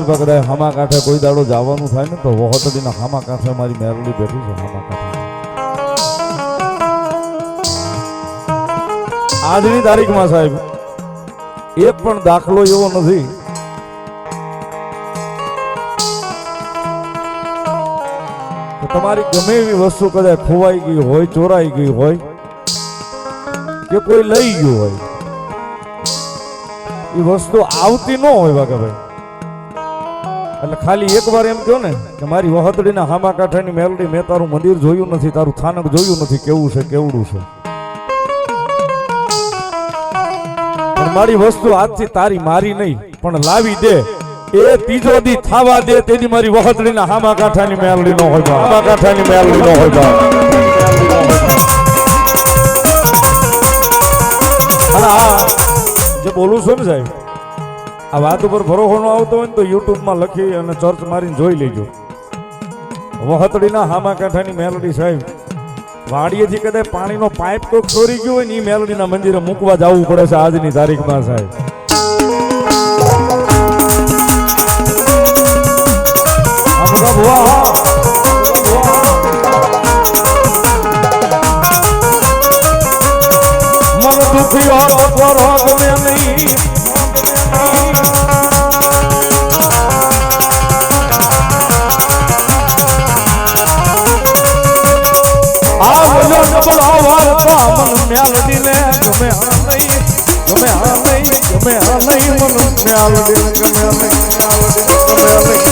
ને પકડાય હામા કાંઠે કોઈ દાડો જવાનું થાય ને તો વહોતડીના હામા કાંઠે મારી મેરડી બેઠી છે હામા કાંઠે. આજની તારીખમાં સાહેબ એક પણ દાખલો એવો નથી કે તમારી ગમે એવી વસ્તુ કદાચ ખોવાઈ ગઈ હોય, ચોરાઈ ગઈ હોય કે કોઈ લઈ ગયું હોય, એ વસ્તુ આવતી ન હોય વાઘાભાઈ. એટલે ખાલી એકવાર એમ કહો ને કે મારી વહતડીના હામા કાંઠાની મેલડી મેં તારું મંદિર જોયું નથી, તારું થાનક જોયું નથી, કેવું છે કેવડું છે, પણ મારી વસ્તુ આજથી તારી મારી નહીં પણ લાવી દે, એ ત્રીજો દી થાવા દે તેની મારી વહતડીના હામા કાંઠાની મેલડી નો હોય, હામા કાંઠાની મેલડી નો હોય. અને આ જે બોલું છું ને સાહેબ, આ વાત ઉપર ભરોસો ન આવતો હોય ને તો યુટ્યુબમાં લખી અને સર્ચ મારીને જોઈ લેજો. વહતડીના હામા કાંઠાની મેલડી સાહેબ, વાડીએથી કદાચ પાણીનો પાઇપ કોક ચોરી ગયો હોય ને એ મેલડીના મંદિરે મૂકવા જવું પડે છે આજની તારીખમાં સાહેબ. મન દુખી ગમે નહીં મેલડી ને ગમે હા નહીં, ગમે હા નહીં, ગમે હા નહીં, મન મેલડી ને ગમે નહીં, ગમે નહીં.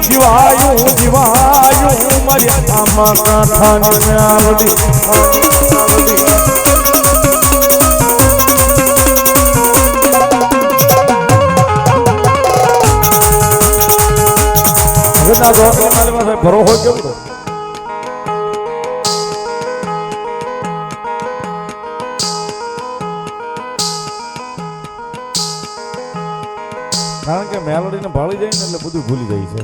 જીવાયું જીવાયું મારી આમાં કાંઠાની મેલડી. ભરોસો કેમ તો કારણ કે મેલડીને ભાળી જાય ને એટલે બધું ભૂલી જાય છે.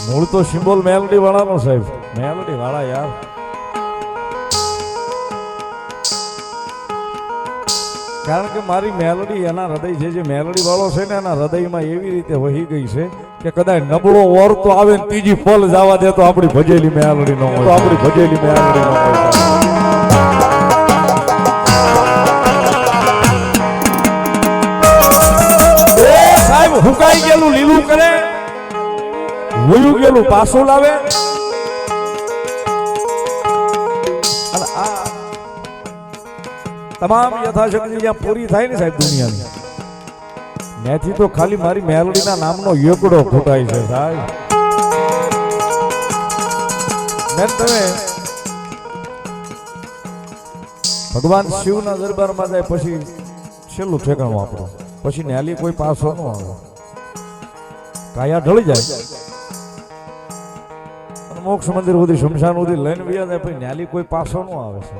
મૂળ તો સિમ્બોલ મેલડી વાળાનો સાહેબ, મેલડી વાળા યાર. કારણ કે મારી મેલડી એના હૃદય છે, જે મેલડી વાળો છે ને એના હૃદયમાં એવી રીતે વહી ગઈ છે કે કદાચ નબળો ઓર તો આવે ને ત્રીજી ફલ જવા દે તો આપણી ભજેલી મેલડી નો હોય, તો આપણી ભજેલી મેલડી નો હોય. હુકાઈ ગયેલું લીલું કરે, વયું ગયેલું પાછું લાવે. અને આ તમામ યથાશક્તિ જ્યાં પૂરી થાય ને સાહેબ દુનિયાની, ત્યાંથી તો ખાલી મારી મેલડીના નામનો એકડો ફૂટાય છે સાહેબ. મેં તમે ભગવાન શિવના દરબારમાં જાય પછી છેલ્લું ઠેકાણું આપણું, પછી ન્યાલી કોઈ પાછો ન આવે, કાયા ઢળી જાય. મોક્ષ મંદિર સુધી શમશાન સુધી લઈને વ્યા જાય, પછી ન્યાલી કોઈ પાછો ન આવે છે.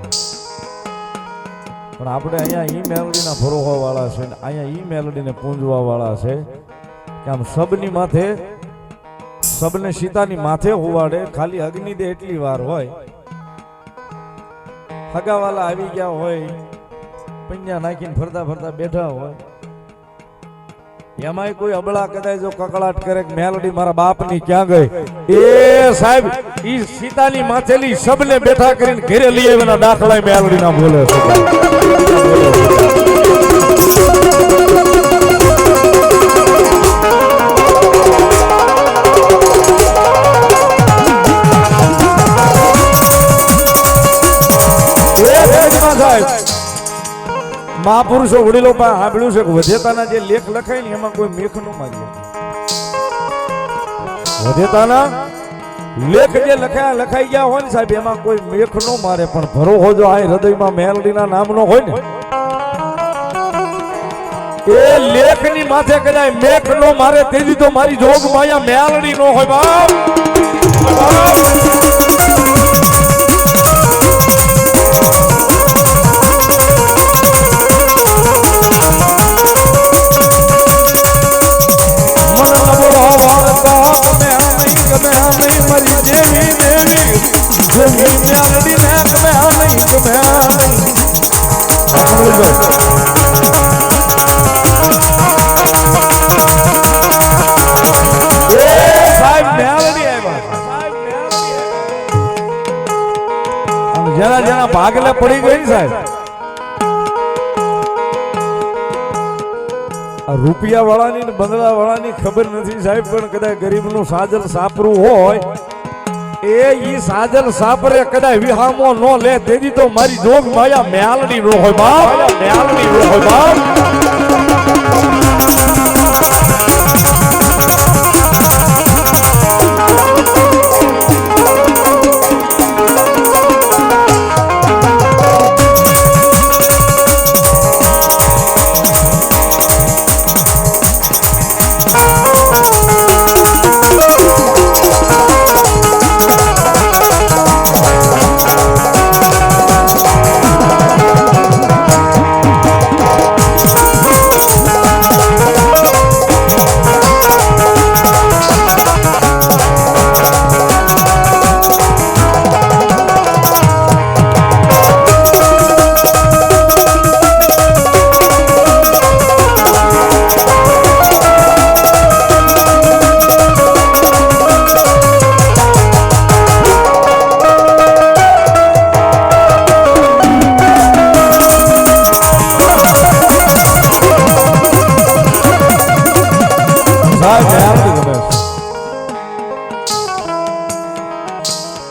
પણ આપણે અહીંયા ઈ મેલડીના ભરોવા વાળા છે, અહીંયા ઈ મેલડીને પૂંજવા વાળા છે કે આમ સબની માથે, સબને સીતાની માથે હોવાડે, ખાલી અગ્નિ દે એટલી વાર હોય, હગાવાલા આવી ગયા હોય, પૈયા નાખીને ફરતા ફરતા બેઠા હોય, એમાંય કોઈ અબળા કદાચ જો કકળાટ કરે કે મેલડી મારા બાપની ક્યાં ગઈ, એ સાહેબ ઈ સીતાની માથેલી સબને બેઠા કરીને ઘરે લઈ આવીના દાખલા મેલડી ના બોલે છે. મહાપુરુષો વડીલો પાસે સાંભળ્યું છે કે વધેતાના જે લેખ લખાય ને એમાં કોઈ મેખ ન મારી વધેતાના લેખ જે લખાઈ ગયા હોય ને સાહેબ એમાં કોઈ મેખ ન મારે પણ ભરોહો જો આ હૃદયમાં મેલડીના નામનો હોય ને એ લેખની માથે કદાચ મેખ નો મારે તેથી તો મારી જોગ માયા મેલડી નો હોય બાપ મારી દેવી દેવી દેવી મેલડી ને ગમે નહીં ગમે જેના જેના ભાગલે પડી ગઈ ને સાહેબ આ રૂપિયા વાળાની ને બંગલા વાળાની ખબર નથી સાહેબ પણ કદાચ ગરીબનું સાજલ સાપરું હોય એ ઈ સાજલ સાપરે કદાચ વિહામો નો લે તેથી તો મારી જોગ માયા મેલડી નો હોય બાપ મેલડી નો હોય બાપ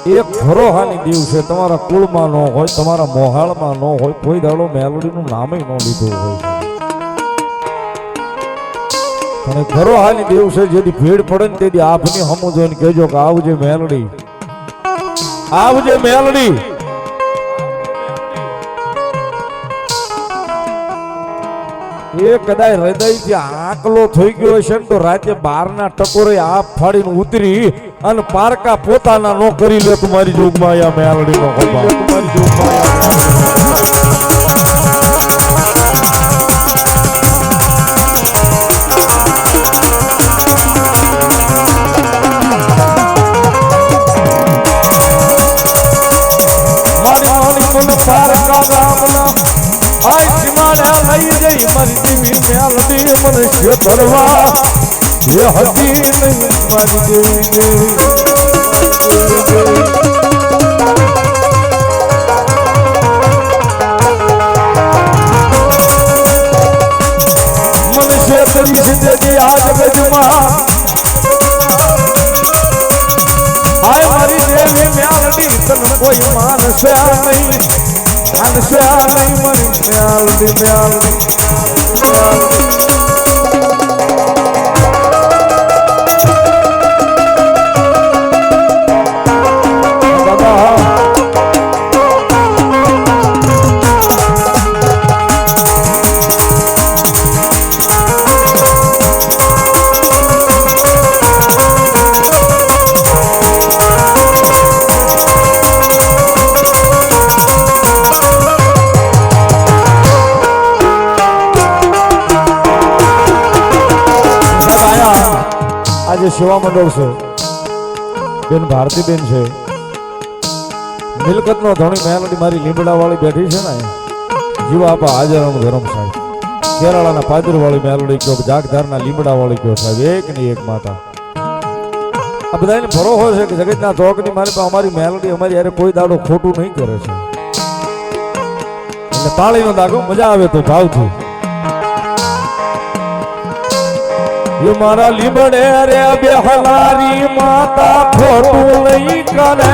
એક ભરોહાની દિવસે તમારા કુળમાં ન હોય તમારા મોહાળમાં ન હોય કોઈ દાડો મેલડીનું નામે ન લીધું હોય અને ભરોહાની દિવસે જેથી ભીડ પડે ને તેથી આપની હમું જોઈને કહેજો કે આવજે મેલડી આવજે મેલડી એ કદાચ હૃદયથી આકલો થઈ ગયો છે ને તો રાતે 12ના ટકોરે આપ ફાડીને ઉતરી અને પારકા પોતાના નો કરી લે તમારી જોગમાં આ મેલડી નો ખોબા તમારી જોગમાં મનુષ્ય કરવા એ હતી નહીં મારી દેવી મનુષ્ય તરી છે આ જગતમાં આય મારી દેવી મેલડી તન કોઈ માનસે નહીં માનસે નહીં મારી મેલડી મેલડી આજે સેવા મંડળ છે બેન ભારતીબેન છે મિલકતનો ધણી મેલડી મારી લીમડા વાળી બેઠી છે ને જીવા આપા હાજરમ ધરમ સાહેબ કેરાળાના પાદર વાળી મેલડી કયો જાગધારના લીમડા વાળી કયો સાહેબ એક ની એક માતા આ બધાને ભરોસો છે કે જગતના ચોકની મારી પાસે અમારી મેલડી અમારી યારે કોઈ દાડો ખોટું નહીં કરે છે એટલે તાળીનો દાગો મજા આવે તો ભાવથી ये मारा लिबड़े रे बेहलारी माता खोटू नहीं करे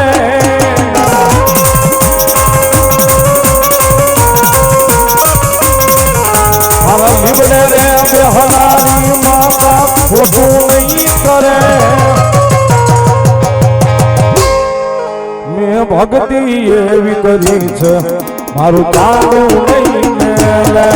એવી કરી છે મારું કામ નહીં મેલે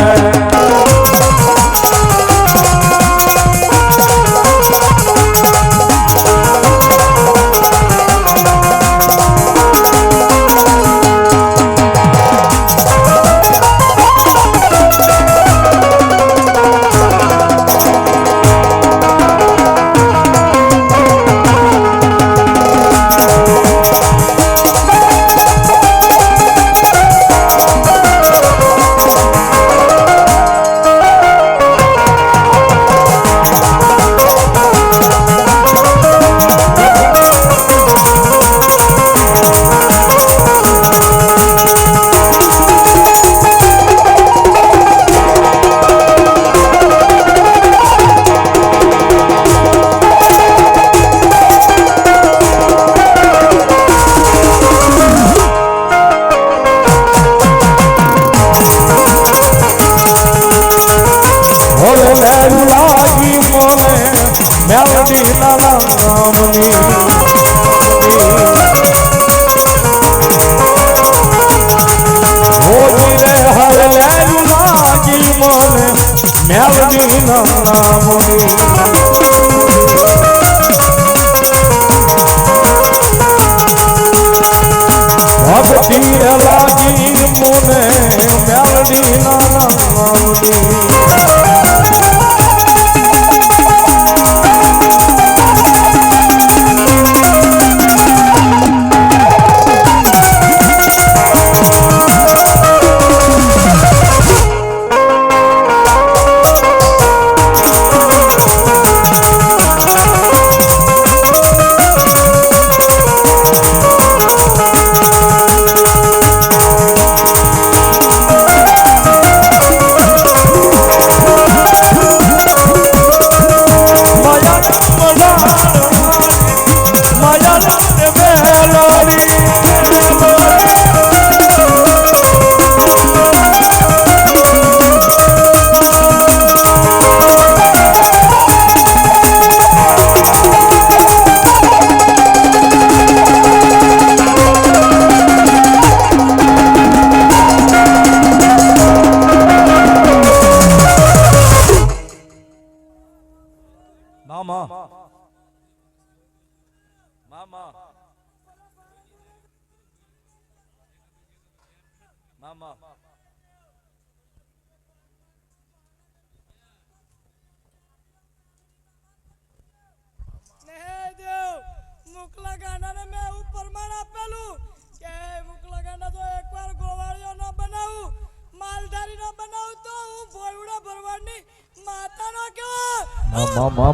મુકલા ગાંડાને મેં એવું પ્રમાણ આપેલું કે મુકલા ગાંડા જો એકવાર ગોવાળિયો ન બનાવું માલધારી ન બનાવું તો હું ભોયડા ભરવાડની માતાનો કેવો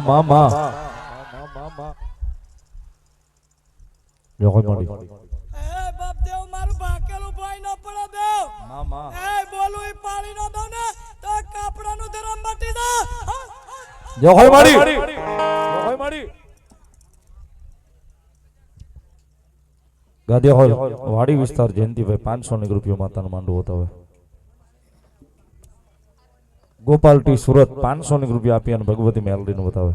મામા જોઈ મળી એ બાપ દેવ મારું ભાકેલું ભાઈ ન પડે દેવ મામા એ બોલું ઈ પાણી ન દઉં ને તો કાપડાનું ધરમ મટી દો જોઈ મળી ગાદિયા હોલ વાડી વિસ્તાર જયંતિભાઈ 500 રૂપિયા માતાનું માંડવું બતાવે ગોપાલ ટી સુરત 500 રૂપિયા આપી અને ભગવતી મેલડી નું બતાવે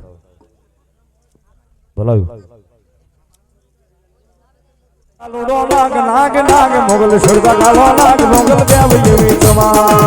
બોલાવ્યું લોડો નાગ નાગ નાગ મોગલ સરદા કાલો નાગ મોગલ દેવ એવી ચમા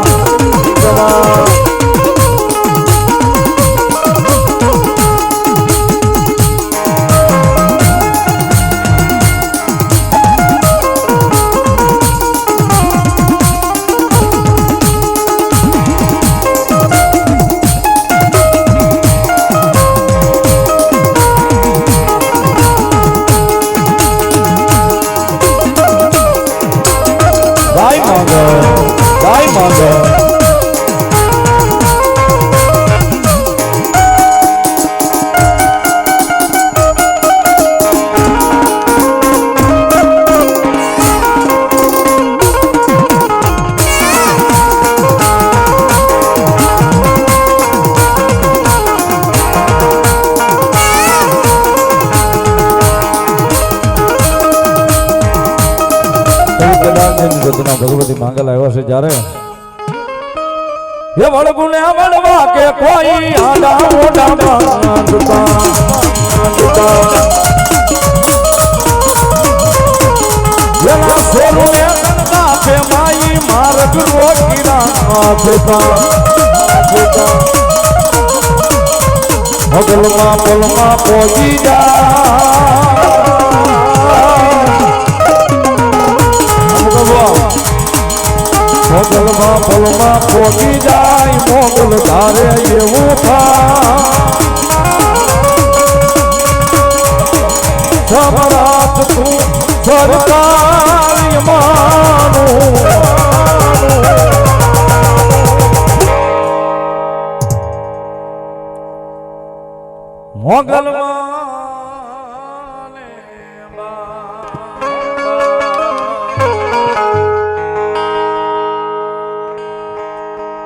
ભગવતી માંગલ આવ્યા છે જ્યારે એ વળગુને વળવા કે કોઈ આડા મોઢા માંગતા એના સોનું ડગરો કિરા ભગલમાં પલમાં પહોંચી ભગલમાં પલમાં પહોંચી જાય મોગલ ધારે એવું સમ્રાટ તું સરકાર માનું મોગલમાં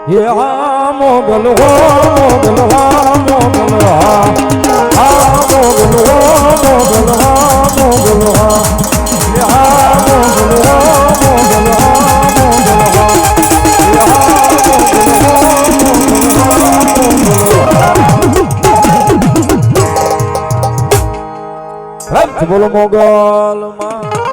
ને આ મોગલ હો મોગલ હા મોગલ હા આ મોગલ હો મોગલ હા મોગલ હા આ મોગલ હો મોગલ હા મોગલ હા બોલો મોગલ માં